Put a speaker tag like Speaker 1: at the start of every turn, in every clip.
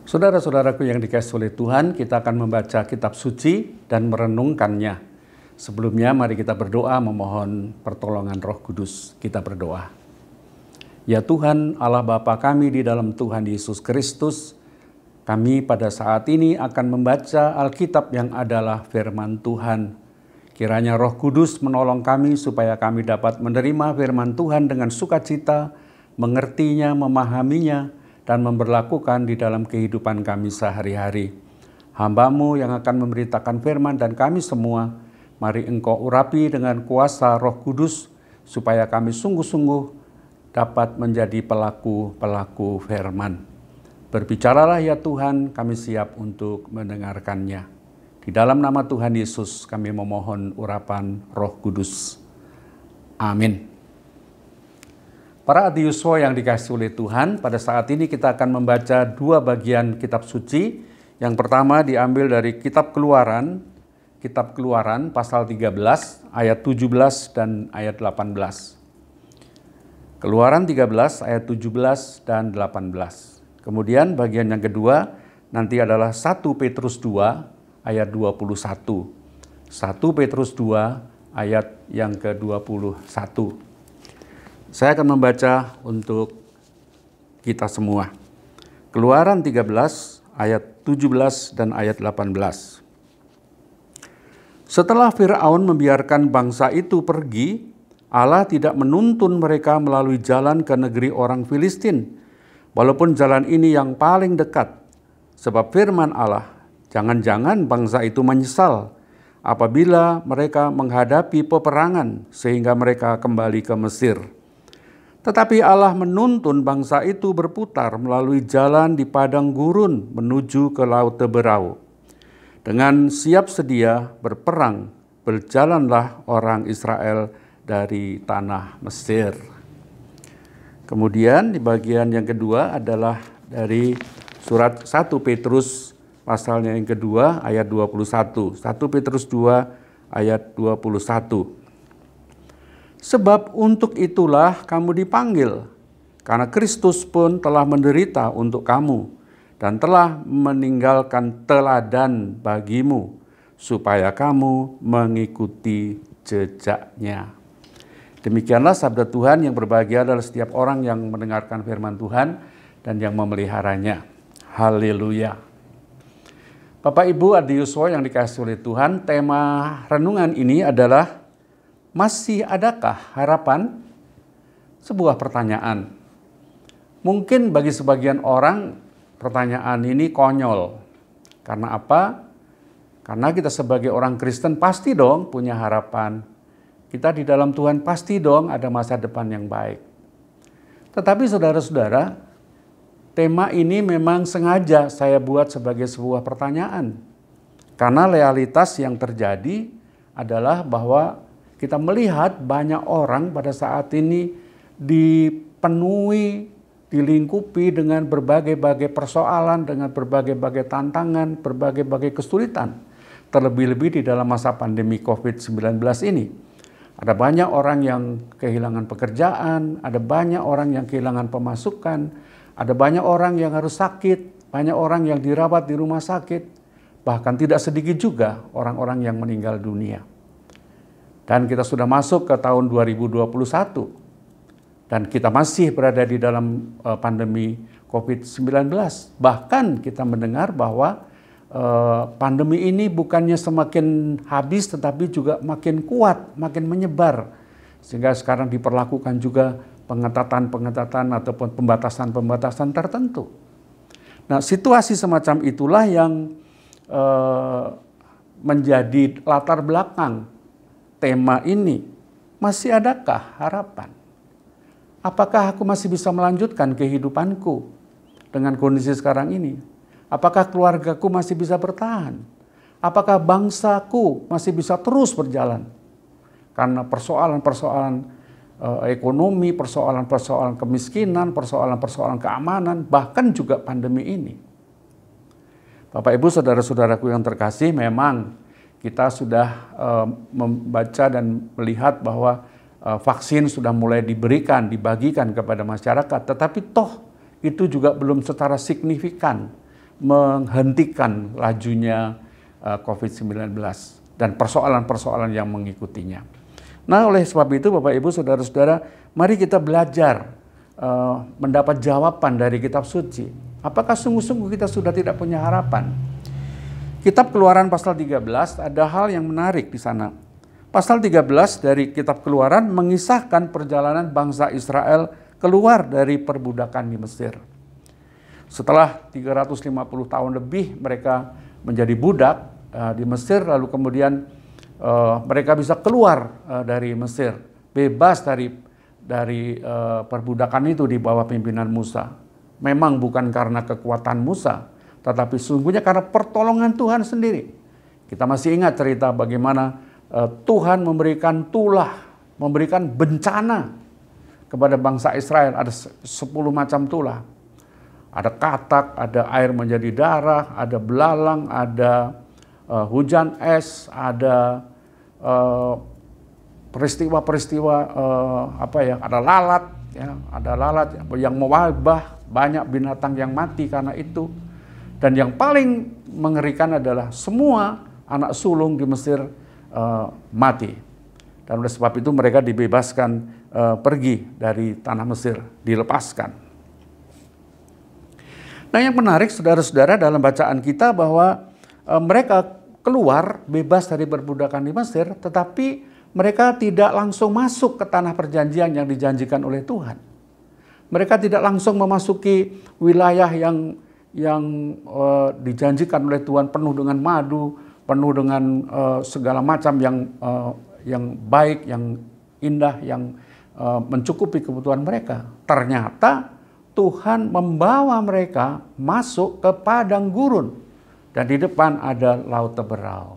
Speaker 1: Saudara-saudaraku yang dikasihi oleh Tuhan, kita akan membaca kitab suci dan merenungkannya. Sebelumnya mari kita berdoa memohon pertolongan Roh Kudus. Kita berdoa. Ya Tuhan, Allah Bapa kami di dalam Tuhan Yesus Kristus, kami pada saat ini akan membaca Alkitab yang adalah firman Tuhan. Kiranya Roh Kudus menolong kami supaya kami dapat menerima firman Tuhan dengan sukacita, mengertinya, memahaminya, dan memberlakukan di dalam kehidupan kami sehari-hari. Hamba-Mu yang akan memberitakan firman dan kami semua, mari Engkau urapi dengan kuasa Roh Kudus, supaya kami sungguh-sungguh dapat menjadi pelaku-pelaku firman. Berbicaralah ya Tuhan, kami siap untuk mendengarkannya. Di dalam nama Tuhan Yesus kami memohon urapan Roh Kudus. Amin. Para adiyuswa yang dikasihi oleh Tuhan, pada saat ini kita akan membaca dua bagian kitab suci. Yang pertama diambil dari kitab Keluaran pasal 13 ayat 17 dan ayat 18. Keluaran 13 ayat 17 dan 18. Kemudian bagian yang kedua nanti adalah 1 Petrus 2 ayat 21. 1 Petrus 2 ayat yang ke-21. Saya akan membaca untuk kita semua. Keluaran 13 ayat 17 dan ayat 18. Setelah Fir'aun membiarkan bangsa itu pergi, Allah tidak menuntun mereka melalui jalan ke negeri orang Filistin, walaupun jalan ini yang paling dekat. Sebab firman Allah, jangan-jangan bangsa itu menyesal apabila mereka menghadapi peperangan sehingga mereka kembali ke Mesir. Tetapi Allah menuntun bangsa itu berputar melalui jalan di padang gurun menuju ke Laut Teberau. Dengan siap sedia berperang, berjalanlah orang Israel dari tanah Mesir. Kemudian di bagian yang kedua adalah dari surat 1 Petrus pasalnya yang kedua ayat 21. 1 Petrus 2 ayat 21. Sebab untuk itulah kamu dipanggil, karena Kristus pun telah menderita untuk kamu dan telah meninggalkan teladan bagimu, supaya kamu mengikuti jejaknya. Demikianlah sabda Tuhan. Yang berbahagia adalah setiap orang yang mendengarkan firman Tuhan dan yang memeliharanya. Haleluya. Bapak Ibu adiyuswa yang dikasihi oleh Tuhan, tema renungan ini adalah masih adakah harapan? Sebuah pertanyaan. Mungkin bagi sebagian orang pertanyaan ini konyol. Karena apa? Karena kita sebagai orang Kristen pasti dong punya harapan. Kita di dalam Tuhan pasti dong ada masa depan yang baik. Tetapi saudara-saudara, tema ini memang sengaja saya buat sebagai sebuah pertanyaan. Karena realitas yang terjadi adalah bahwa kita melihat banyak orang pada saat ini dipenuhi, dilingkupi dengan berbagai-bagai persoalan, dengan berbagai-bagai tantangan, berbagai-bagai kesulitan. Terlebih-lebih di dalam masa pandemi COVID-19 ini. Ada banyak orang yang kehilangan pekerjaan, ada banyak orang yang kehilangan pemasukan, ada banyak orang yang harus sakit, banyak orang yang dirawat di rumah sakit, bahkan tidak sedikit juga orang-orang yang meninggal dunia. Dan kita sudah masuk ke tahun 2021 dan kita masih berada di dalam pandemi COVID-19. Bahkan kita mendengar bahwa pandemi ini bukannya semakin habis tetapi juga makin kuat, makin menyebar. Sehingga sekarang diperlakukan juga pengetatan-pengetatan ataupun pembatasan-pembatasan tertentu. Nah, situasi semacam itulah yang menjadi latar belakang tema ini. Masih adakah harapan? Apakah aku masih bisa melanjutkan kehidupanku dengan kondisi sekarang ini? Apakah keluargaku masih bisa bertahan? Apakah bangsaku masih bisa terus berjalan? Karena persoalan-persoalan ekonomi, persoalan-persoalan kemiskinan, persoalan-persoalan keamanan, bahkan juga pandemi ini. Bapak Ibu saudara-saudaraku yang terkasih, memang kita sudah membaca dan melihat bahwa vaksin sudah mulai diberikan, dibagikan kepada masyarakat. Tetapi toh itu juga belum secara signifikan menghentikan lajunya COVID-19 dan persoalan-persoalan yang mengikutinya. Nah, oleh sebab itu Bapak Ibu Saudara-saudara, mari kita belajar mendapat jawaban dari kitab suci. Apakah sungguh-sungguh kita sudah tidak punya harapan? Kitab Keluaran pasal 13 ada hal yang menarik di sana. Pasal 13 dari kitab Keluaran mengisahkan perjalanan bangsa Israel keluar dari perbudakan di Mesir. Setelah 350 tahun lebih mereka menjadi budak di Mesir, lalu kemudian mereka bisa keluar dari Mesir, bebas dari perbudakan itu di bawah pimpinan Musa. Memang bukan karena kekuatan Musa, tetapi sungguhnya karena pertolongan Tuhan sendiri. Kita masih ingat cerita bagaimana Tuhan memberikan tulah, memberikan bencana kepada bangsa Israel. Ada 10 macam tulah. Ada katak, ada air menjadi darah, ada belalang, ada hujan es, ada peristiwa-peristiwa ada lalat, ya, ada lalat yang mewabah, banyak binatang yang mati karena itu. Dan yang paling mengerikan adalah semua anak sulung di Mesir mati. Dan oleh sebab itu mereka dibebaskan pergi dari tanah Mesir, dilepaskan. Nah, yang menarik saudara-saudara dalam bacaan kita bahwa mereka keluar bebas dari perbudakan di Mesir, tetapi mereka tidak langsung masuk ke tanah perjanjian yang dijanjikan oleh Tuhan. Mereka tidak langsung memasuki wilayah yang dijanjikan oleh Tuhan, penuh dengan madu, penuh dengan segala macam yang baik, yang indah, yang mencukupi kebutuhan mereka. Ternyata Tuhan membawa mereka masuk ke padang gurun. Dan di depan ada laut Teberau.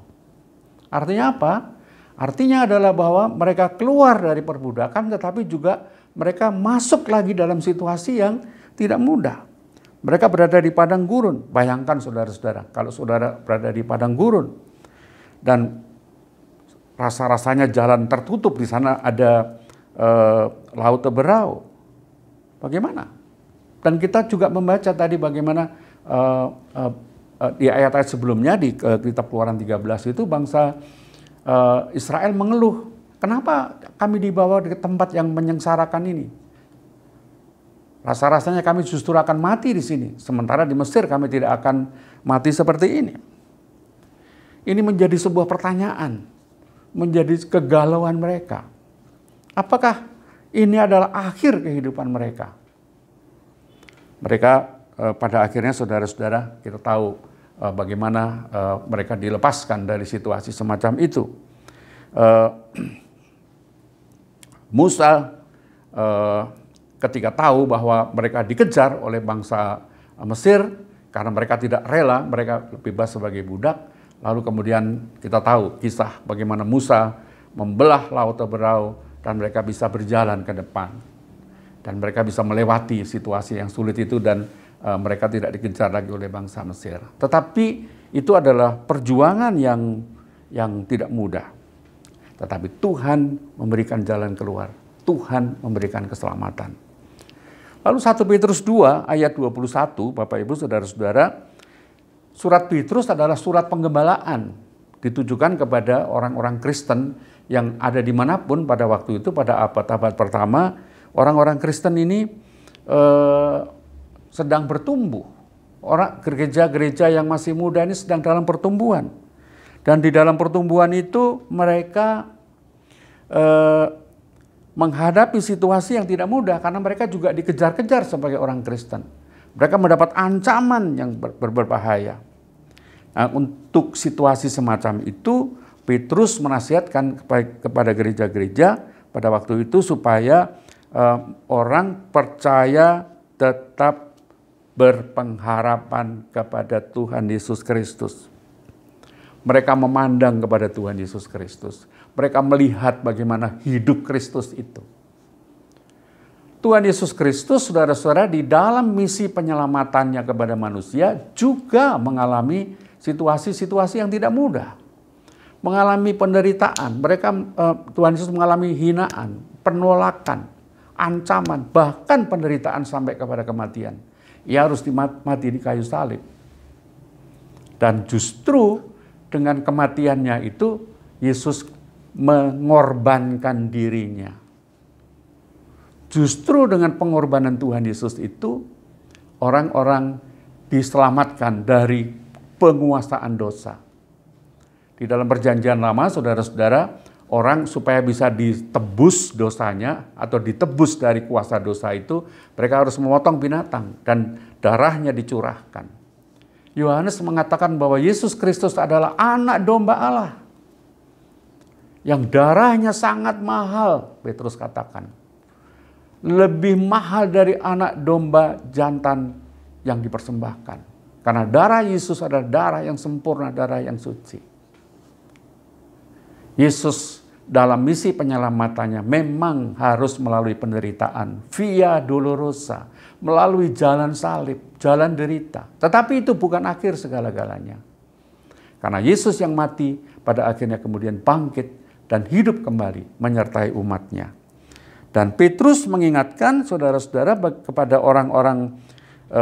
Speaker 1: Artinya apa? Artinya adalah bahwa mereka keluar dari perbudakan, tetapi juga mereka masuk lagi dalam situasi yang tidak mudah. Mereka berada di padang gurun. Bayangkan saudara-saudara, kalau saudara berada di padang gurun dan rasa-rasanya jalan tertutup, di sana ada laut Teberau. Bagaimana? Dan kita juga membaca tadi bagaimana di ayat-ayat sebelumnya di kitab Keluaran 13 itu bangsa Israel mengeluh, kenapa kami dibawa ke tempat yang menyengsarakan ini? Rasa-rasanya kami justru akan mati di sini, sementara di Mesir kami tidak akan mati seperti ini. Ini menjadi sebuah pertanyaan, menjadi kegalauan mereka. Apakah ini adalah akhir kehidupan mereka? Mereka pada akhirnya saudara-saudara kita tahu bagaimana mereka dilepaskan dari situasi semacam itu. Musa ketika tahu bahwa mereka dikejar oleh bangsa Mesir karena mereka tidak rela, mereka bebas sebagai budak. Lalu kemudian kita tahu kisah bagaimana Musa membelah laut Teberau dan mereka bisa berjalan ke depan. Dan mereka bisa melewati situasi yang sulit itu dan mereka tidak dikejar lagi oleh bangsa Mesir. Tetapi itu adalah perjuangan yang tidak mudah. Tetapi Tuhan memberikan jalan keluar. Tuhan memberikan keselamatan. Lalu 1 Petrus 2 ayat 21, Bapak Ibu Saudara-saudara, surat Petrus adalah surat penggembalaan. Ditujukan kepada orang-orang Kristen yang ada dimanapun pada waktu itu, pada abad-abad pertama. Orang-orang Kristen ini sedang bertumbuh. Orang gereja-gereja yang masih muda ini sedang dalam pertumbuhan. Dan di dalam pertumbuhan itu mereka menghadapi situasi yang tidak mudah karena mereka juga dikejar-kejar sebagai orang Kristen. Mereka mendapat ancaman yang berbahaya. Nah, untuk situasi semacam itu, Petrus menasihatkan kepada gereja-gereja pada waktu itu supaya orang percaya tetap berpengharapan kepada Tuhan Yesus Kristus. Mereka memandang kepada Tuhan Yesus Kristus. Mereka melihat bagaimana hidup Kristus itu. Tuhan Yesus Kristus, saudara-saudara, di dalam misi penyelamatannya kepada manusia juga mengalami situasi-situasi yang tidak mudah. Mengalami penderitaan. Tuhan Yesus mengalami hinaan, penolakan, ancaman, bahkan penderitaan sampai kepada kematian. Ia harus mati di kayu salib. Dan justru dengan kematiannya itu Yesus mengorbankan dirinya. Justru dengan pengorbanan Tuhan Yesus itu orang-orang diselamatkan dari penguasaan dosa. Di dalam perjanjian lama, saudara-saudara, orang supaya bisa ditebus dosanya atau ditebus dari kuasa dosa itu, mereka harus memotong binatang dan darahnya dicurahkan. Yohanes mengatakan bahwa Yesus Kristus adalah anak domba Allah yang darahnya sangat mahal, Petrus katakan. Lebih mahal dari anak domba jantan yang dipersembahkan. Karena darah Yesus adalah darah yang sempurna, darah yang suci. Yesus dalam misi penyelamatannya memang harus melalui penderitaan, via dolorosa, melalui jalan salib, jalan derita. Tetapi itu bukan akhir segala-galanya. Karena Yesus yang mati pada akhirnya kemudian bangkit dan hidup kembali menyertai umatnya. Dan Petrus mengingatkan saudara-saudara kepada orang-orang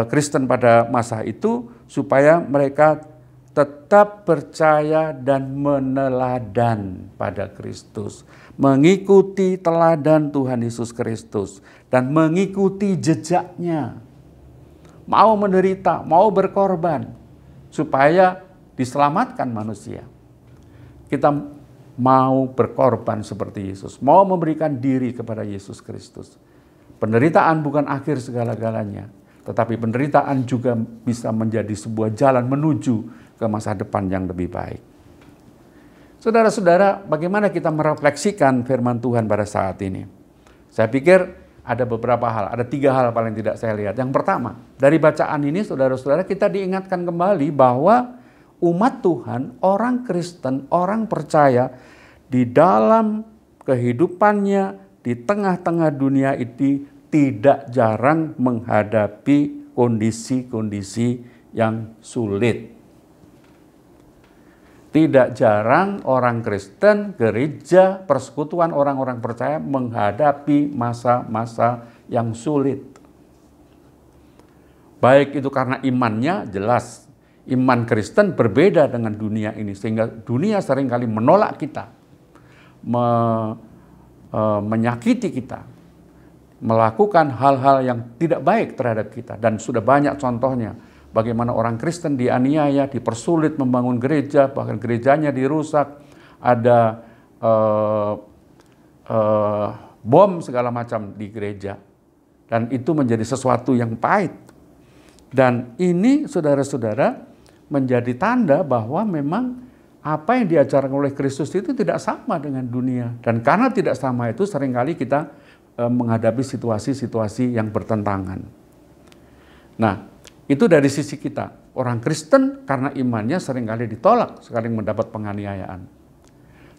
Speaker 1: Kristen pada masa itu supaya mereka tetap percaya dan meneladan pada Kristus, mengikuti teladan Tuhan Yesus Kristus dan mengikuti jejaknya. Mau menderita, mau berkorban supaya diselamatkan manusia. Kita mau berkorban seperti Yesus, mau memberikan diri kepada Yesus Kristus. Penderitaan bukan akhir segala-galanya, tetapi penderitaan juga bisa menjadi sebuah jalan menuju ke masa depan yang lebih baik. Saudara-saudara, bagaimana kita merefleksikan firman Tuhan pada saat ini? Saya pikir ada beberapa hal, ada 3 hal paling tidak saya lihat. Yang pertama, dari bacaan ini saudara-saudara kita diingatkan kembali bahwa umat Tuhan, orang Kristen, orang percaya di dalam kehidupannya di tengah-tengah dunia ini tidak jarang menghadapi kondisi-kondisi yang sulit. Tidak jarang orang Kristen, gereja, persekutuan orang-orang percaya menghadapi masa-masa yang sulit. Baik itu karena imannya, jelas iman Kristen berbeda dengan dunia ini, sehingga dunia seringkali menolak kita, menyakiti kita, melakukan hal-hal yang tidak baik terhadap kita. Dan sudah banyak contohnya, bagaimana orang Kristen dianiaya, dipersulit membangun gereja, bahkan gerejanya dirusak, ada bom segala macam di gereja. Dan itu menjadi sesuatu yang pahit. Dan ini saudara-saudara menjadi tanda bahwa memang apa yang diajarkan oleh Kristus itu tidak sama dengan dunia. Dan karena tidak sama itu seringkali kita menghadapi situasi-situasi yang bertentangan. Nah, itu dari sisi kita. Orang Kristen karena imannya seringkali ditolak, sering mendapat penganiayaan.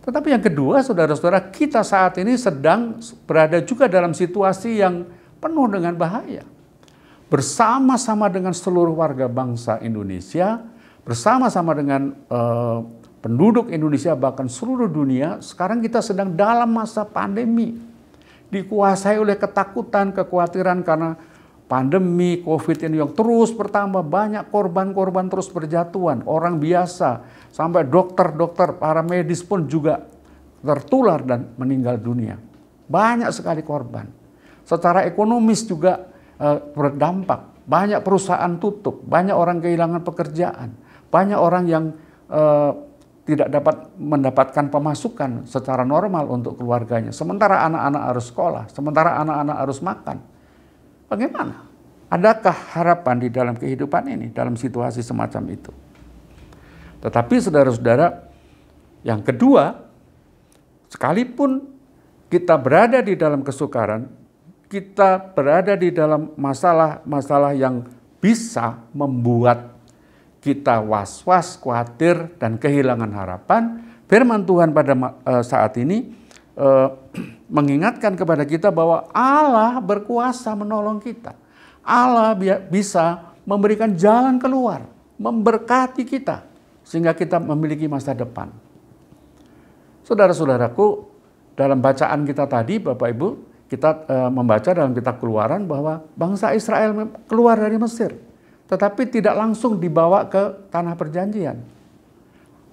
Speaker 1: Tetapi yang kedua, saudara-saudara, kita saat ini sedang berada juga dalam situasi yang penuh dengan bahaya. Bersama-sama dengan seluruh warga bangsa Indonesia, bersama-sama dengan penduduk Indonesia, bahkan seluruh dunia, sekarang kita sedang dalam masa pandemi. Dikuasai oleh ketakutan, kekhawatiran karena pandemi COVID ini yang terus bertambah, banyak korban-korban terus berjatuhan. Orang biasa, sampai dokter-dokter, para medis pun juga tertular dan meninggal dunia. Banyak sekali korban. Secara ekonomis juga berdampak. Banyak perusahaan tutup, banyak orang kehilangan pekerjaan. Banyak orang yang tidak dapat mendapatkan pemasukan secara normal untuk keluarganya. Sementara anak-anak harus sekolah, sementara anak-anak harus makan. Bagaimana? Adakah harapan di dalam kehidupan ini, dalam situasi semacam itu? Tetapi saudara-saudara, yang kedua, sekalipun kita berada di dalam kesukaran, kita berada di dalam masalah-masalah yang bisa membuat kita was-was, khawatir, dan kehilangan harapan, firman Tuhan pada saat ini mengingatkan kepada kita bahwa Allah berkuasa menolong kita. Allah bisa memberikan jalan keluar, memberkati kita, sehingga kita memiliki masa depan. Saudara-saudaraku, dalam bacaan kita tadi, Bapak Ibu, kita membaca dalam kitab Keluaran bahwa bangsa Israel keluar dari Mesir. tetapi tidak langsung dibawa ke tanah perjanjian.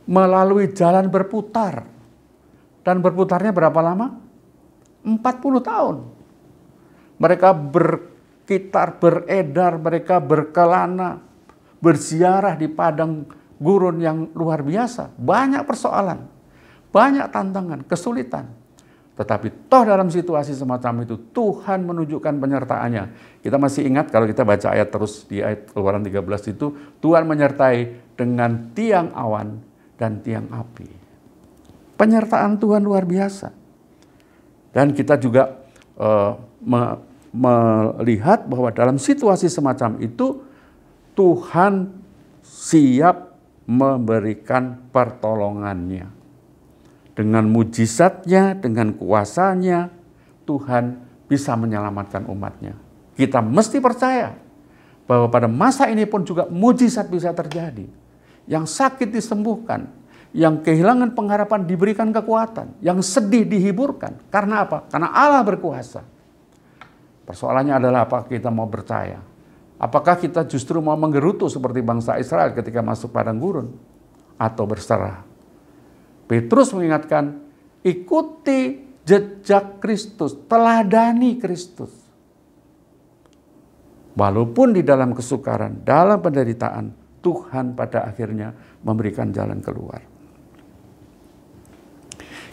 Speaker 1: Melalui jalan berputar. Dan berputarnya berapa lama? 40 tahun. Mereka berkitar, beredar, mereka berkelana, berziarah di padang gurun yang luar biasa. Banyak persoalan, banyak tantangan, kesulitan. Tetapi toh dalam situasi semacam itu, Tuhan menunjukkan penyertaannya. Kita masih ingat kalau kita baca ayat terus di ayat Keluaran 13 itu, Tuhan menyertai dengan tiang awan dan tiang api. Penyertaan Tuhan luar biasa. Dan kita juga melihat bahwa dalam situasi semacam itu, Tuhan siap memberikan pertolongannya. Dengan mujizatnya, dengan kuasanya, Tuhan bisa menyelamatkan umatnya. Kita mesti percaya bahwa pada masa ini pun juga mujizat bisa terjadi. Yang sakit disembuhkan, yang kehilangan pengharapan diberikan kekuatan, yang sedih dihiburkan. Karena apa? Karena Allah berkuasa. Persoalannya adalah apakah kita mau percaya? Apakah kita justru mau menggerutu seperti bangsa Israel ketika masuk padang gurun? Atau berserah? Petrus mengingatkan, ikuti jejak Kristus, teladani Kristus. Walaupun di dalam kesukaran, dalam penderitaan, Tuhan pada akhirnya memberikan jalan keluar.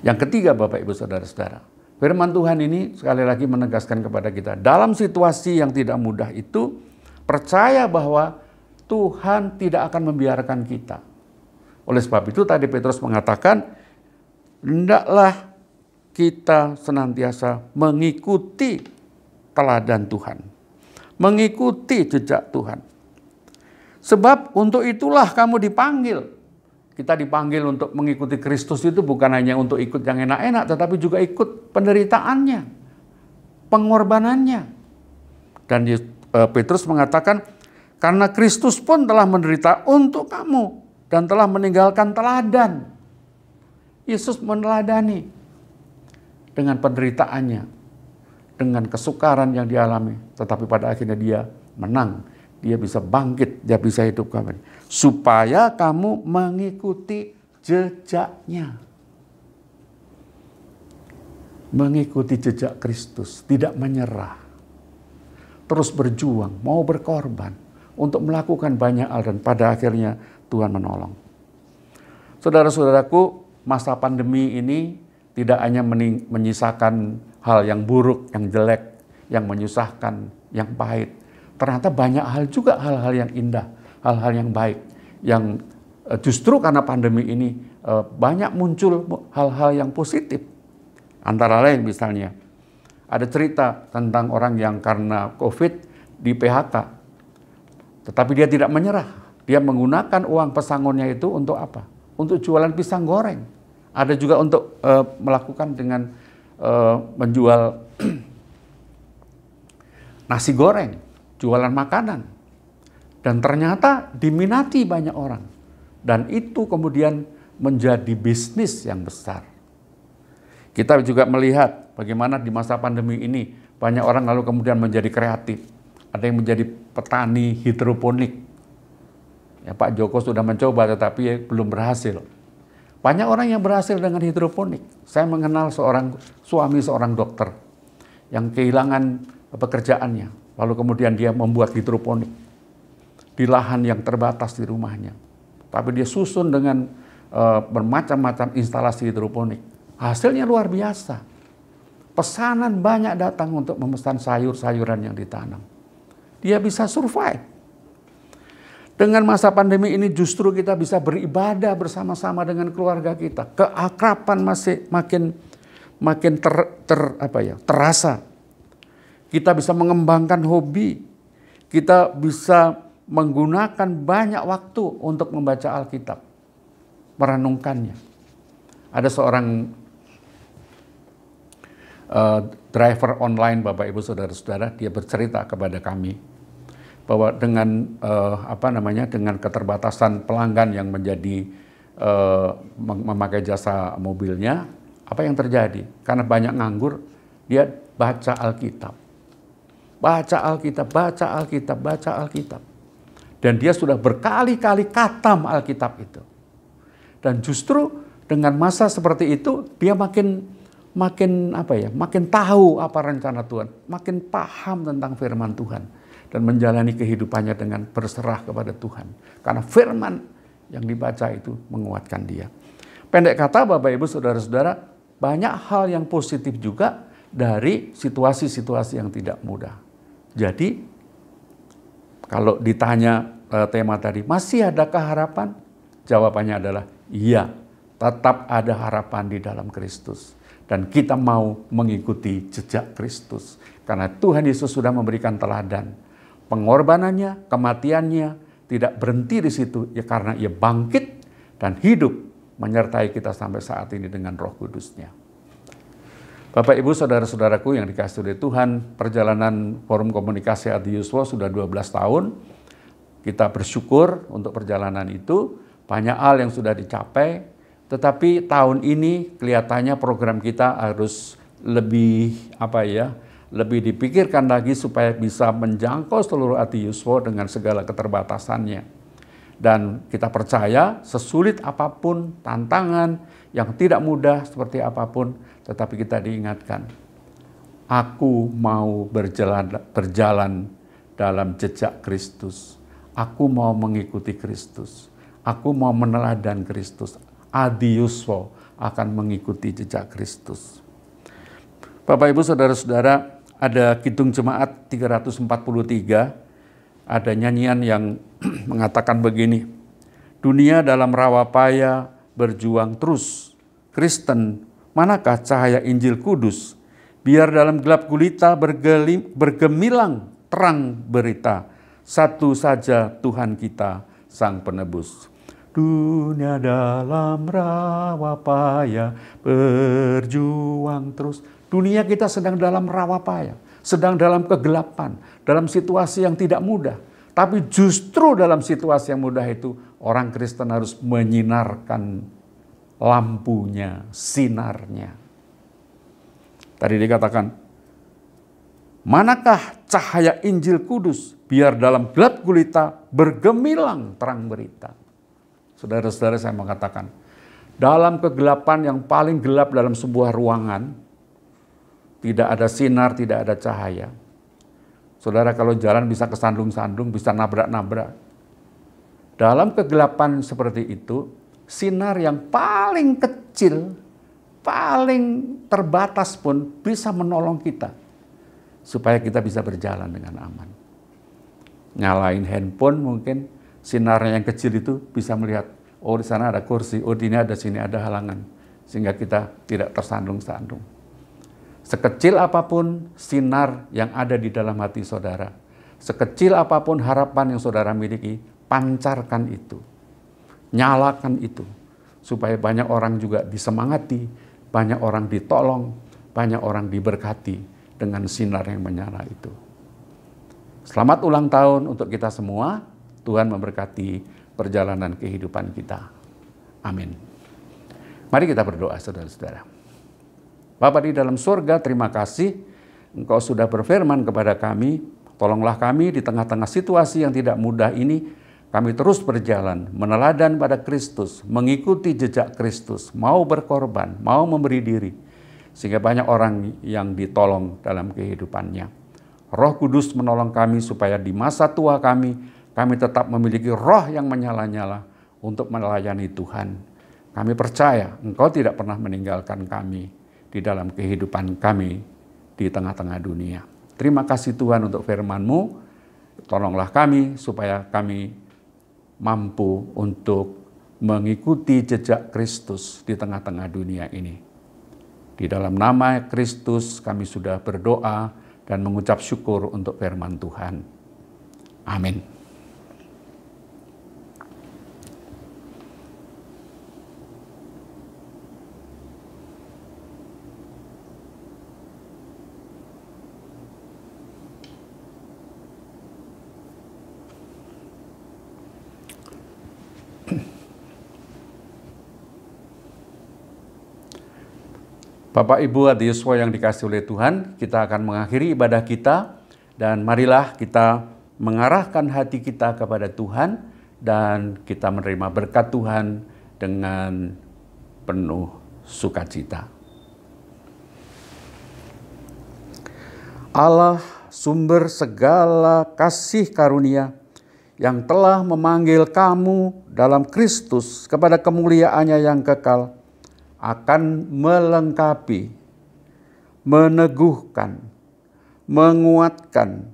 Speaker 1: Yang ketiga, Bapak Ibu Saudara-saudara, firman Tuhan ini sekali lagi menegaskan kepada kita, dalam situasi yang tidak mudah itu, percaya bahwa Tuhan tidak akan membiarkan kita. Oleh sebab itu tadi Petrus mengatakan, hendaklah kita senantiasa mengikuti teladan Tuhan. Mengikuti jejak Tuhan. Sebab untuk itulah kamu dipanggil. Kita dipanggil untuk mengikuti Kristus itu bukan hanya untuk ikut yang enak-enak, tetapi juga ikut penderitaannya, pengorbanannya. Dan Petrus mengatakan, karena Kristus pun telah menderita untuk kamu dan telah meninggalkan teladan. Yesus meneladani dengan penderitaannya, dengan kesukaran yang dialami, tetapi pada akhirnya dia menang. Dia bisa bangkit, dia bisa hidup kembali. Supaya kamu mengikuti jejaknya. Mengikuti jejak Kristus, tidak menyerah. Terus berjuang, mau berkorban untuk melakukan banyak hal dan pada akhirnya Tuhan menolong. Saudara-saudaraku, masa pandemi ini tidak hanya menyisakan hal yang buruk, yang jelek, yang menyusahkan, yang pahit. Ternyata banyak hal juga, hal-hal yang indah, hal-hal yang baik, yang justru karena pandemi ini banyak muncul hal-hal yang positif. Antara lain misalnya, ada cerita tentang orang yang karena COVID di PHK, tetapi dia tidak menyerah. Dia menggunakan uang pesangonnya itu untuk apa? Untuk jualan pisang goreng. Ada juga untuk melakukan dengan menjual nasi goreng, jualan makanan. Dan ternyata diminati banyak orang. Dan itu kemudian menjadi bisnis yang besar. Kita juga melihat bagaimana di masa pandemi ini banyak orang lalu kemudian menjadi kreatif. Ada yang menjadi petani hidroponik. Ya, Pak Joko sudah mencoba tetapi belum berhasil. Banyak orang yang berhasil dengan hidroponik. Saya mengenal seorang suami seorang dokter yang kehilangan pekerjaannya. Lalu kemudian dia membuat hidroponik di lahan yang terbatas di rumahnya. Tapi dia susun dengan bermacam-macam instalasi hidroponik. Hasilnya luar biasa. Pesanan banyak datang untuk memesan sayur-sayuran yang ditanam. Dia bisa survive. Dengan masa pandemi ini justru kita bisa beribadah bersama-sama dengan keluarga kita. Keakraban masih makin terasa. Kita bisa mengembangkan hobi. Kita bisa menggunakan banyak waktu untuk membaca Alkitab. Merenungkannya. Ada seorang driver online, Bapak Ibu Saudara-saudara, dia bercerita kepada kami bahwa dengan dengan keterbatasan pelanggan yang menjadi memakai jasa mobilnya, apa yang terjadi? Karena banyak nganggur, dia baca Alkitab. Baca Alkitab, baca Alkitab, baca Alkitab. Dan dia sudah berkali-kali khatam Alkitab itu. Dan justru dengan masa seperti itu, dia makin tahu apa rencana Tuhan, makin paham tentang firman Tuhan, dan menjalani kehidupannya dengan berserah kepada Tuhan. Karena firman yang dibaca itu menguatkan dia. Pendek kata, Bapak Ibu Saudara-saudara, banyak hal yang positif juga dari situasi-situasi yang tidak mudah. Jadi, kalau ditanya tema tadi, masih adakah harapan? Jawabannya adalah iya, tetap ada harapan di dalam Kristus. Dan kita mau mengikuti jejak Kristus. Karena Tuhan Yesus sudah memberikan teladan. Pengorbanannya, kematiannya tidak berhenti di situ, ya karena ia bangkit dan hidup menyertai kita sampai saat ini dengan Roh Kudus-Nya. Bapak Ibu Saudara-saudaraku yang dikasihi oleh Tuhan, perjalanan Forum Komunikasi Adi Yuswo sudah 12 tahun. Kita bersyukur untuk perjalanan itu, banyak hal yang sudah dicapai, tetapi tahun ini kelihatannya program kita harus lebih dipikirkan lagi supaya bisa menjangkau seluruh Adi Yuswo dengan segala keterbatasannya. Dan kita percaya sesulit apapun tantangan yang tidak mudah seperti apapun, tetapi kita diingatkan, aku mau berjalan dalam jejak Kristus. Aku mau mengikuti Kristus. Aku mau meneladan Kristus. Adi Yuswo akan mengikuti jejak Kristus. Bapak Ibu Saudara-saudara, ada Kidung Jemaat 343, ada nyanyian yang mengatakan begini, dunia dalam rawa paya berjuang terus, Kristen, manakah cahaya Injil Kudus? Biar dalam gelap gulita bergemilang terang berita, satu saja Tuhan kita, Sang Penebus. Dunia dalam rawa paya berjuang terus. Dunia kita sedang dalam rawa paya, sedang dalam kegelapan, dalam situasi yang tidak mudah. Tapi justru dalam situasi yang mudah itu, orang Kristen harus menyinarkan lampunya, sinarnya. Tadi dikatakan, manakah cahaya Injil Kudus? Biar dalam gelap gulita bergemilang terang berita. Saudara-saudara, saya mengatakan, dalam kegelapan yang paling gelap dalam sebuah ruangan, tidak ada sinar, tidak ada cahaya. Saudara kalau jalan bisa kesandung-sandung, bisa nabrak-nabrak. Dalam kegelapan seperti itu, sinar yang paling kecil, paling terbatas pun bisa menolong kita. Supaya kita bisa berjalan dengan aman. Nyalain handphone mungkin, sinarnya yang kecil itu bisa melihat, oh di sana ada kursi, oh di sini ada halangan. Sehingga kita tidak tersandung-sandung. Sekecil apapun sinar yang ada di dalam hati saudara, sekecil apapun harapan yang saudara miliki, pancarkan itu, nyalakan itu, supaya banyak orang juga disemangati, banyak orang ditolong, banyak orang diberkati dengan sinar yang menyala itu. Selamat ulang tahun untuk kita semua, Tuhan memberkati perjalanan kehidupan kita. Amin. Mari kita berdoa, saudara-saudara. Bapa di dalam surga, terima kasih Engkau sudah berfirman kepada kami, tolonglah kami di tengah-tengah situasi yang tidak mudah ini, kami terus berjalan, meneladan pada Kristus, mengikuti jejak Kristus, mau berkorban, mau memberi diri, sehingga banyak orang yang ditolong dalam kehidupannya. Roh Kudus menolong kami supaya di masa tua kami tetap memiliki roh yang menyala-nyala untuk melayani Tuhan. Kami percaya Engkau tidak pernah meninggalkan kami di dalam kehidupan kami di tengah-tengah dunia. Terima kasih Tuhan untuk firman-Mu. Tolonglah kami supaya kami mampu untuk mengikuti jejak Kristus di tengah-tengah dunia ini. Di dalam nama Kristus kami sudah berdoa dan mengucap syukur untuk firman Tuhan. Amin. Bapak Ibu Adi Yuswo yang dikasihi oleh Tuhan, kita akan mengakhiri ibadah kita dan marilah kita mengarahkan hati kita kepada Tuhan, dan kita menerima berkat Tuhan dengan penuh sukacita. Allah, sumber segala kasih karunia, yang telah memanggil kamu dalam Kristus kepada kemuliaan-Nya yang kekal, akan melengkapi, meneguhkan, menguatkan,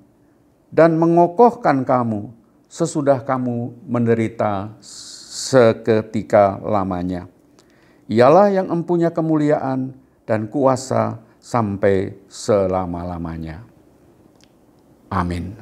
Speaker 1: dan mengokohkan kamu sesudah kamu menderita seketika lamanya. Ialah yang empunya kemuliaan dan kuasa sampai selama-lamanya. Amin.